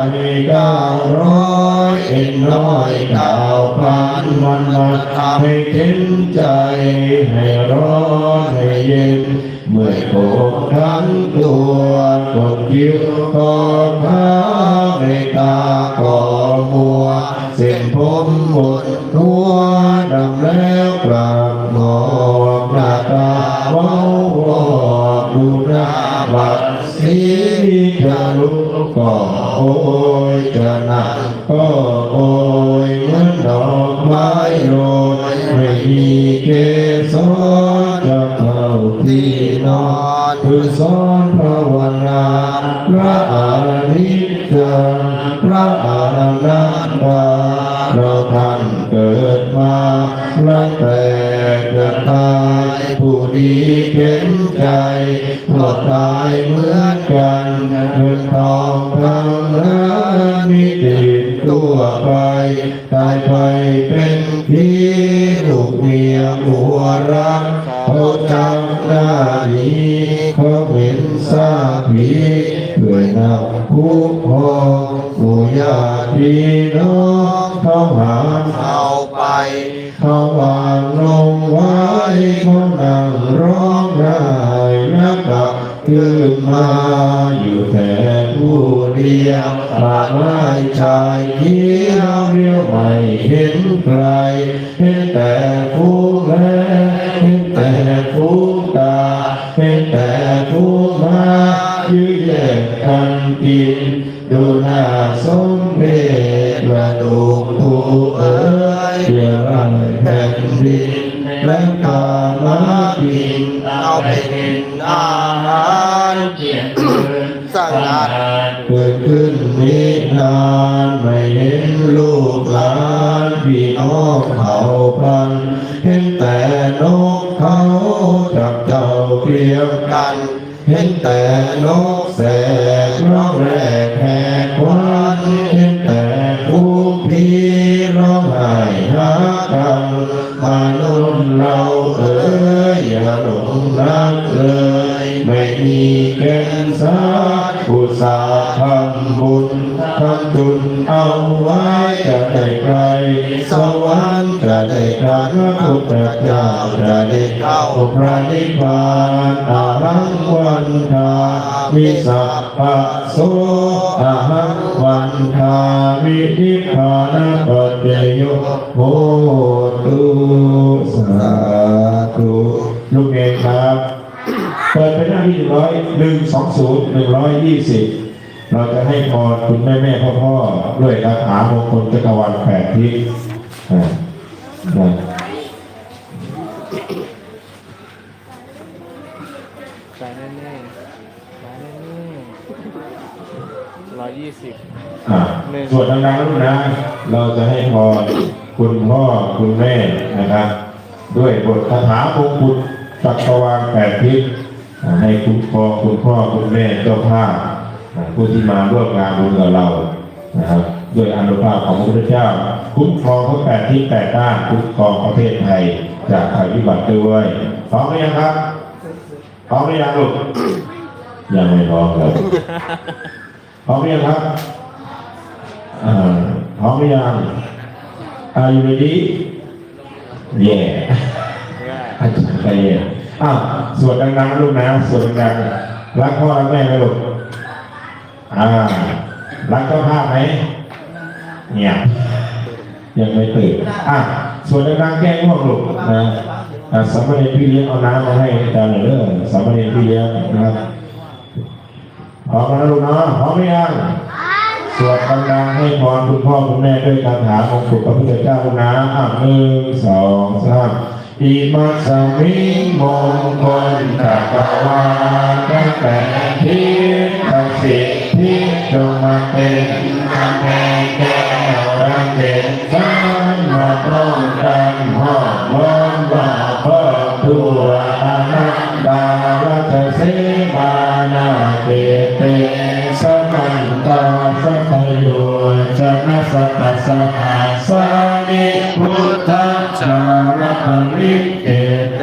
999วันให้เข็นใจให้ร้อนให้เย็นเมื่อยโกทั้งตัวกดยิ้วก็พ้าในตาก็มัวเส้นผมหมดทั่วดำแล้วกลางหมอกหน้าตาเว้าวอดูหน้าบัดสีจะลุกก็โอยจะหนักก็โอยเหมือนดอกไม้โรยไม่มีเกสรจะเข้าที่นอนคือสอนภาวนาพระอริยเจ้าพระอรหันตาเราท่านเกิดมาและแต่จะตายผู้ดีเข็นใจพวกตายเหมือนกันเงินทองทั้งนั้นมีติดตัวไปตายไปเป็นพี่ลูกเมียผัวรักเขาจำหน้าดีเขาเป็นซาผีด้วยนับผู้พองผู้ญาติพี่น้องเขาหาเอาไปเขาวางลงไว้เขานั่งร้องไห้นักดับขึ้นมาอยู่แต่ผู้เดียวป่าไม้ชายเขียวเรียวไม่เห็นใครเห็นแต่ผู้แลเห็นแต่ผู้ตาเห็นแต่ผู้มายื้อแย่งกันกินดูหน้าสมเพชกระดูกผู้เอ๋ยเกี่ยวรังแผ่นดินและกามากินเอาไปกินอาหารเกี่ยงคืนสร้างงานเกิดขึ้นนินานไม่เห็นลูกหลานพี่น้องเขาพันเห็นแต่นกเขาจับเจ้าเกลียมกันเห็นแต่นกแสกร้องแรกแหกควันเห็นแต่ผู้พี่ร้องไห้หากันมานุ่นเราเอ๋ยอย่าหลงรักเลยไม่มีแก่นสารอุตสาห์ทำบุญทำจุนเอาไว้จะได้ใครสวรรค์จะได้พระพุทธเจ้าจะได้เข้าพระนิพพานอาหังวันทามิสัพพะโสอาหังวันทามินิพพานปัจเจโยโหตุสาธุลูกเองครับเปิดเป็นหน้าที่120 เราจะให้พรคุณแม่พ่อด้วยคาถามงคลจักรวาล8ทิศจ่ายแน่ๆจ่ายแน่ๆ120ส่วนดังๆลูกนะเราจะให้พรคุณพ่อคุณแม่นะครับด้วยบทคาถามงคลจักรวาล8ทิศให้คุณพ่อคุณแม่เจ้าภาพผู้ที่มาร่วมงานบุญกับเรานะครับด้วยอนุภาพของพระพุทธเจ้าคุ้มครองทั้ง8ทิศ8ด้านคุ้มครองประเทศไทยจากภัยพิบัติด้วยพร้อมหรือยังครับพร้อมหรือยังลูกยังไม่พร้อมเลยพร้อมหรือยังครับพร้อมหรือยัง Are you ready? Yeah อาจารย์ใจเย็นสวดดังๆลูกนะสวดดังๆรักพ่อรักแม่ไหมลูกรักเจ้าภาพไหมเนี่ยยังไม่ตื่นส่วนดังๆแก้ง่วงลูกนะสามเณรพี่เลี้ยงเอาน้ำมาให้อาจารย์เลยสามเณรพี่เลี้ยงนะครับพร้อมแล้วลูกเนาะพร้อมหรือยังสวดดังๆให้พรคุณพ่อคุณแม่ด้วยคาถามงคลพระพุทธเจ้านะ1 2 3อิมัสสมิงมงคลจักรวาลตั้งแต่ทิศทั้ง10ทิศจงมาเป็นกำแพงแก้วรังเด่นฟ้ามาป้องกันห้องล้อมว่าเพิ่มทั่วอนันตาวัฏเสมานาเกเตสมันตาสัพพโยชนะสัตตสหัสสามิพุทธัสสะรัตนิเกเต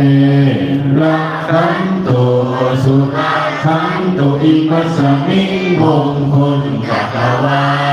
รักขันโตสุขัง ตุอิมัสสมิงมงคลภะคะวา